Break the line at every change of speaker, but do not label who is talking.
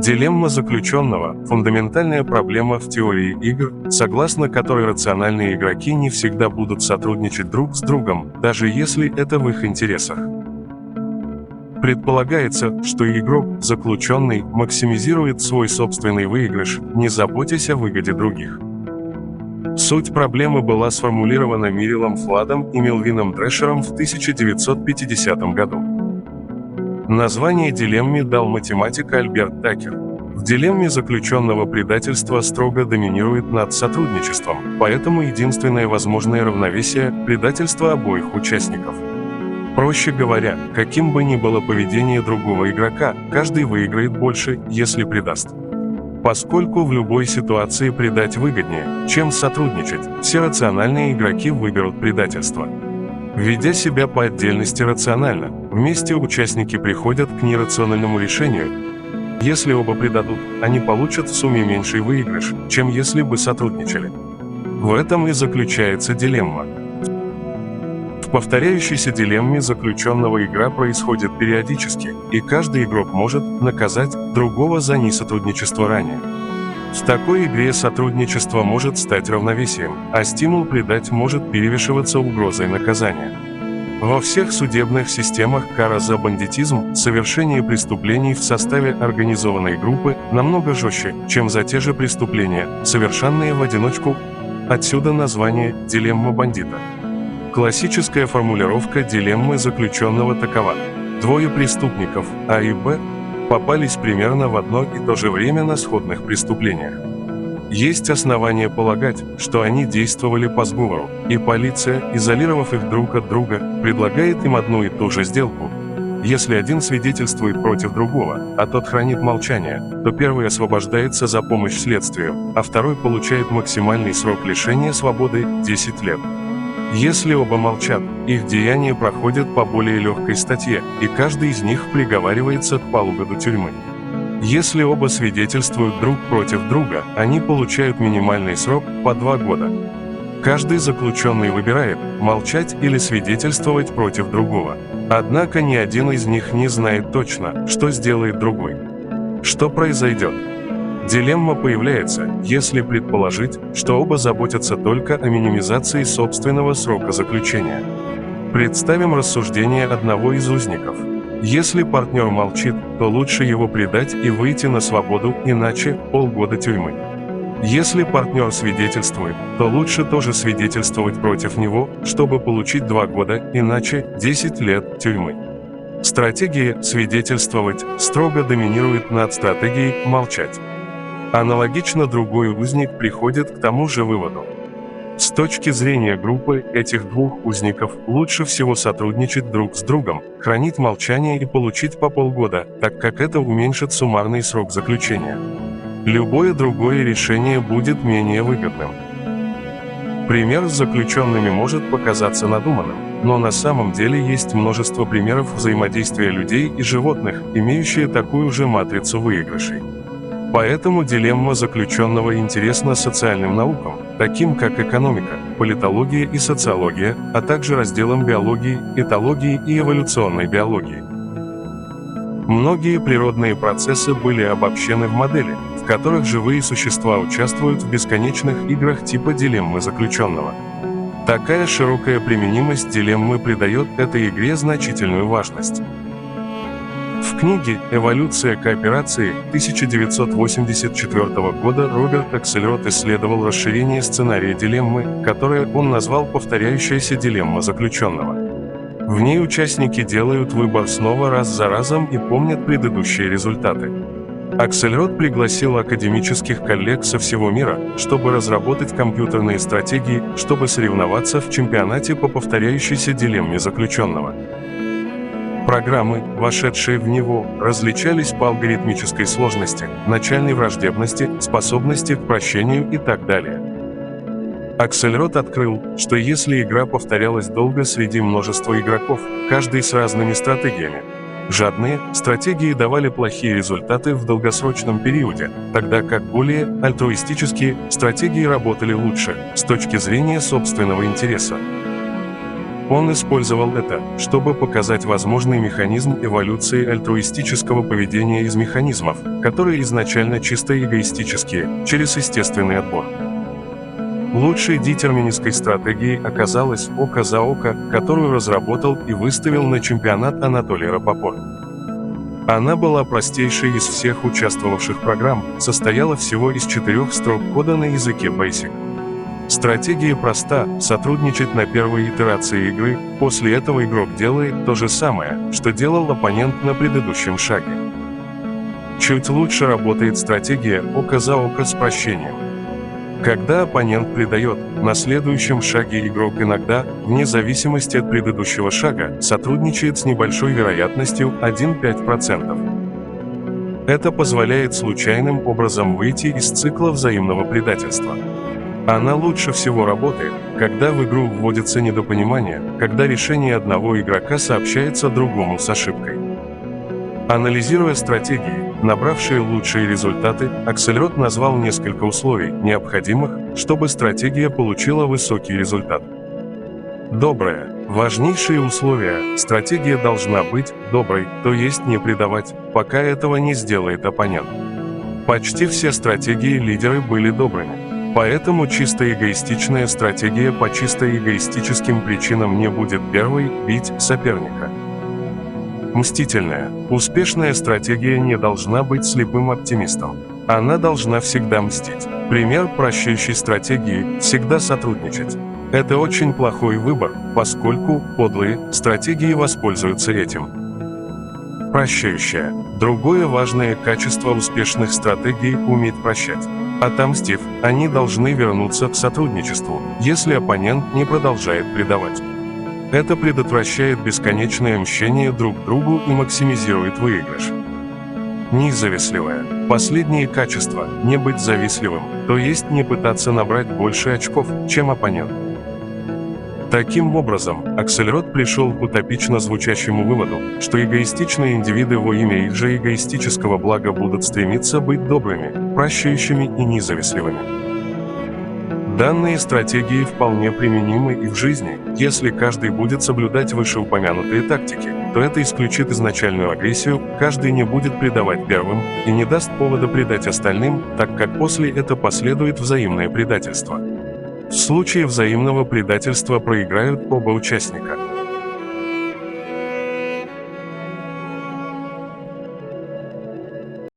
Дилемма заключенного – фундаментальная проблема в теории игр, согласно которой рациональные игроки не всегда будут сотрудничать друг с другом, даже если это в их интересах. Предполагается, что игрок, заключенный, максимизирует свой собственный выигрыш, не заботясь о выгоде других. Суть проблемы была сформулирована Мирилом Фладом и Мелвином Трэшером в 1950 году. Название дилемме дал математик Альберт Такер. В дилемме заключенного предательство строго доминирует над сотрудничеством, поэтому единственное возможное равновесие – предательство обоих участников. Проще говоря, каким бы ни было поведение другого игрока, каждый выиграет больше, если предаст. Поскольку в любой ситуации предать выгоднее, чем сотрудничать, все рациональные игроки выберут предательство. Ведя себя по отдельности рационально, вместе участники приходят к нерациональному решению. Если оба предадут, они получат в сумме меньший выигрыш, чем если бы сотрудничали. В этом и заключается дилемма. В повторяющейся дилемме заключенного игра происходит периодически, и каждый игрок может наказать другого за несотрудничество ранее. В такой игре сотрудничество может стать равновесием, а стимул предать может перевешиваться угрозой наказания. Во всех судебных системах кара за бандитизм, совершение преступлений в составе организованной группы, намного жестче, чем за те же преступления, совершенные в одиночку. Отсюда название «дилемма бандита». Классическая формулировка дилеммы заключенного такова: двое преступников, А и Б, попались примерно в одно и то же время на сходных преступлениях. Есть основания полагать, что они действовали по сговору, и полиция, изолировав их друг от друга, предлагает им одну и ту же сделку. Если один свидетельствует против другого, а тот хранит молчание, то первый освобождается за помощь следствию, а второй получает максимальный срок лишения свободы – 10 лет. Если оба молчат, их деяния проходят по более легкой статье, и каждый из них приговаривается к полугоду тюрьмы. Если оба свидетельствуют друг против друга, они получают минимальный срок по 2 года. Каждый заключенный выбирает, молчать или свидетельствовать против другого. Однако ни один из них не знает точно, что сделает другой. Что произойдет? Дилемма появляется, если предположить, что оба заботятся только о минимизации собственного срока заключения. Представим рассуждение одного из узников. Если партнер молчит, то лучше его предать и выйти на свободу, иначе полгода тюрьмы. Если партнер свидетельствует, то лучше тоже свидетельствовать против него, чтобы получить 2 года, иначе 10 лет тюрьмы. Стратегия «свидетельствовать» строго доминирует над стратегией «молчать». Аналогично другой узник приходит к тому же выводу. С точки зрения группы этих двух узников лучше всего сотрудничать друг с другом, хранить молчание и получить по полгода, так как это уменьшит суммарный срок заключения. Любое другое решение будет менее выгодным. Пример с заключенными может показаться надуманным, но на самом деле есть множество примеров взаимодействия людей и животных, имеющие такую же матрицу выигрышей. Поэтому дилемма заключенного интересна социальным наукам, таким как экономика, политология и социология, а также разделам биологии, этологии и эволюционной биологии. Многие природные процессы были обобщены в модели, в которых живые существа участвуют в бесконечных играх типа дилеммы заключенного. Такая широкая применимость дилеммы придает этой игре значительную важность. В книге «Эволюция кооперации» 1984 года Роберт Аксельрод исследовал расширение сценария дилеммы, которое он назвал «повторяющаяся дилемма заключенного». В ней участники делают выбор снова раз за разом и помнят предыдущие результаты. Аксельрод пригласил академических коллег со всего мира, чтобы разработать компьютерные стратегии, чтобы соревноваться в чемпионате по повторяющейся дилемме заключенного. Программы, вошедшие в него, различались по алгоритмической сложности, начальной враждебности, способности к прощению и так далее. Аксельрод открыл, что если игра повторялась долго среди множества игроков, каждый с разными стратегиями, жадные стратегии давали плохие результаты в долгосрочном периоде, тогда как более альтруистические стратегии работали лучше с точки зрения собственного интереса. Он использовал это, чтобы показать возможный механизм эволюции альтруистического поведения из механизмов, которые изначально чисто эгоистические, через естественный отбор. Лучшей детерминистской стратегией оказалась «Око за око», которую разработал и выставил на чемпионат Анатолий Рапопорт. Она была простейшей из всех участвовавших программ, состояла всего из 4 строк кода на языке Basic. Стратегия проста – сотрудничать на первой итерации игры, после этого игрок делает то же самое, что делал оппонент на предыдущем шаге. Чуть лучше работает стратегия «Око за око» с прощением. Когда оппонент предает, на следующем шаге игрок иногда, вне зависимости от предыдущего шага, сотрудничает с небольшой вероятностью 1,5%. Это позволяет случайным образом выйти из цикла взаимного предательства. Она лучше всего работает, когда в игру вводится недопонимание, когда решение одного игрока сообщается другому с ошибкой. Анализируя стратегии, набравшие лучшие результаты, Аксельрод назвал несколько условий, необходимых, чтобы стратегия получила высокий результат. Доброе. Важнейшие условия. Стратегия должна быть доброй, то есть не предавать, пока этого не сделает оппонент. Почти все стратегии лидеры были добрыми. Поэтому чисто эгоистичная стратегия по чисто эгоистическим причинам не будет первой бить соперника. Мстительная. Успешная стратегия не должна быть слепым оптимистом. Она должна всегда мстить. Пример прощающей стратегии – всегда сотрудничать. Это очень плохой выбор, поскольку подлые стратегии воспользуются этим. Прощающая. Другое важное качество успешных стратегий – уметь прощать. Отомстив, они должны вернуться к сотрудничеству, если оппонент не продолжает предавать. Это предотвращает бесконечное мщение друг другу и максимизирует выигрыш. Независтливое. Последнее качество – не быть завистливым, то есть не пытаться набрать больше очков, чем оппонент. Таким образом, Аксельрод пришел к утопично звучащему выводу, что эгоистичные индивиды во имя их же эгоистического блага будут стремиться быть добрыми, прощающими и независтливыми. Данные стратегии вполне применимы и в жизни. Если каждый будет соблюдать вышеупомянутые тактики, то это исключит изначальную агрессию, каждый не будет предавать первым и не даст повода предать остальным, так как после этого последует взаимное предательство. В случае взаимного предательства проиграют оба участника.